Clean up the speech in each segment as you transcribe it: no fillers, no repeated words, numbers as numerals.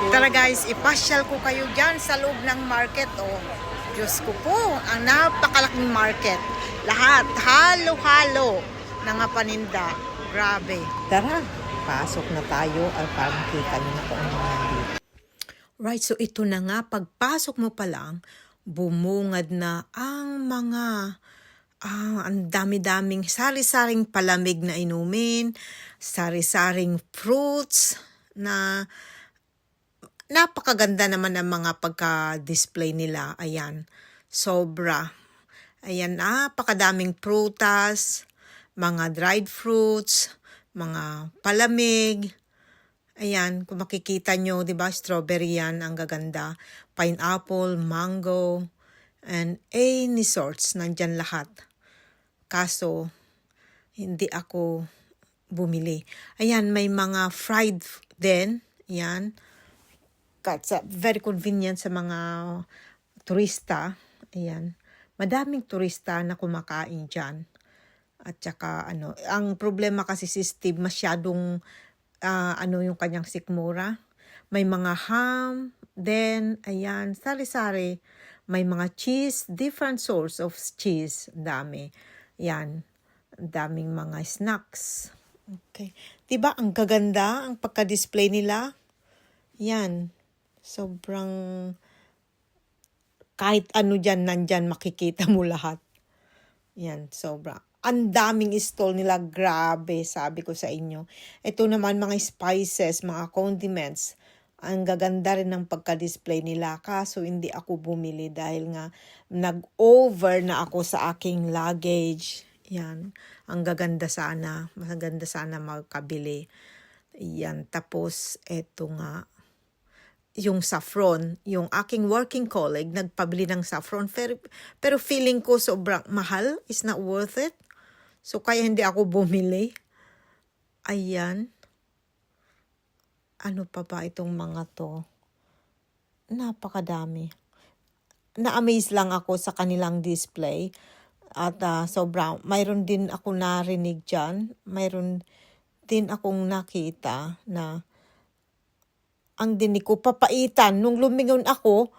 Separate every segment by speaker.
Speaker 1: Tara guys, ipasyal ko kayo dyan sa loob ng market. Oh, Diyos ko po, ang napakalaking market. Lahat, halo-halo na nga paninda. Grabe. Tara, pasok na tayo at para makita nyo na kung ano nandito. Right, so ito na nga, pagpasok mo pa lang, bumungad na ang mga ang dami-daming sari-saring palamig na inumin, sari-saring fruits na napakaganda naman ang mga pagka-display nila. Ayan, sobra. Ayan, napakadaming prutas, mga dried fruits, mga palamig. Ayan, kung makikita nyo, di ba, strawberry yan, ang gaganda. Pineapple, mango, and any sorts, nandyan lahat. Kaso, hindi ako bumili. Ayan, may mga fried din. Ayan. Very convenient sa mga turista. Ayan. Madaming turista na kumakain dyan. At saka, ang problema kasi si Steve, masyadong, yung kanyang sikmura. May mga ham, then, ayan, sari-sari. May mga cheese, different source of cheese. Dami. Yan. Daming mga snacks. Okay. Diba, ang gaganda, ang pagka-display nila. Yan. Sobrang, kahit ano dyan, nandyan, makikita mo lahat. Yan, sobra. Ang daming stall nila, grabe, sabi ko sa inyo. Ito naman, mga spices, mga condiments. Ang gaganda rin ng pagka-display nila. Kaso hindi ako bumili dahil nga nag-over na ako sa aking luggage. Yan. Ang gaganda sana. Maganda sana magkabili. Yan. Tapos, eto nga. Yung saffron. Yung aking working colleague, nagpabili ng saffron. Pero feeling ko sobrang mahal. It's not worth it. So, kaya hindi ako bumili. Ayan. Ano pa ba itong mga to? Napakadami. Na-amaze lang ako sa kanilang display. At sobrang, mayroon din ako narinig dyan. Mayroon din akong nakita na ang dinig ko, papaitan. Nung lumingon ako,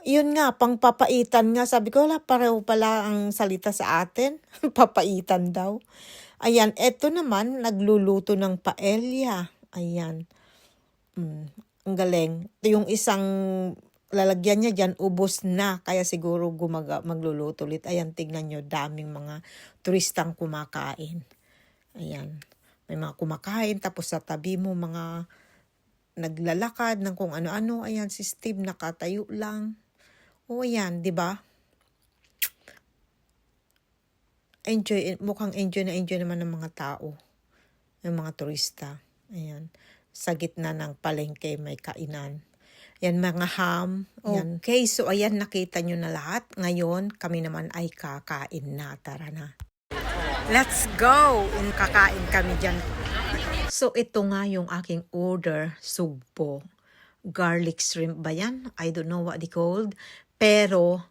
Speaker 1: yun nga, pang papaitan nga. Sabi ko, wala, pareho pala ang salita sa atin. Papaitan daw. Ayan, eto naman, nagluluto ng paella. Ayan. Ang galing. Yung isang lalagyan niya dyan, ubos na. Kaya siguro magluluto ulit. Ayan, tignan nyo, daming mga turistang kumakain. Ayan. May mga kumakain, tapos sa tabi mo, mga naglalakad ng kung ano-ano. Ayan, si Steve nakatayo lang. O ayan, di ba? Mukhang enjoy naman ng mga tao. Ng mga turista. Ayan. Sa gitna ng palengke may kainan. Yan, mga ham. Yan. Okay, so ayan, nakita nyo na lahat. Ngayon, kami naman ay kakain na. Tara na. Let's go! Kakain kami dyan. So, ito nga yung aking order. Sugpo. Garlic shrimp ba yan? I don't know what they called. Pero,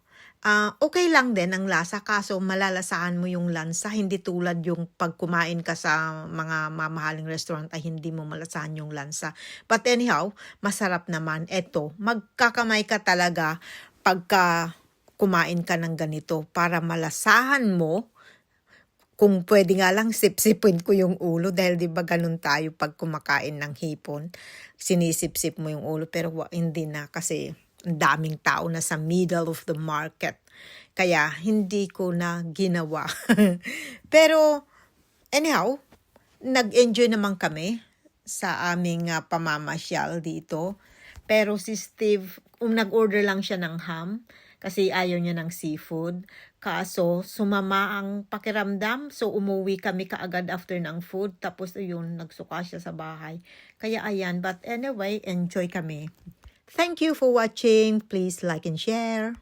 Speaker 1: okay lang din ang lasa, kaso malalasahan mo yung lansa. Hindi tulad yung pag kumain ka sa mga mamahaling restaurant ay hindi mo malasahan yung lansa. But anyhow, masarap naman. Eto, magkakamay ka talaga pagka kumain ka ng ganito para malasahan mo. Kung pwede nga lang, sip-sipin ko yung ulo dahil di ba ganun tayo pag kumakain ng hipon. Sinisip-sip mo yung ulo pero hindi na kasi ang daming tao na sa middle of the market. Kaya hindi ko na ginawa. Pero anyhow, nag-enjoy naman kami sa aming pamamasyal dito. Pero si Steve, nag-order lang siya ng ham kasi ayaw niya ng seafood. Kaso sumama ang pakiramdam, so umuwi kami kaagad after ng food. Tapos ayun, nagsuka siya sa bahay. Kaya ayan, but anyway, enjoy kami. Thank you for watching. Please like and share.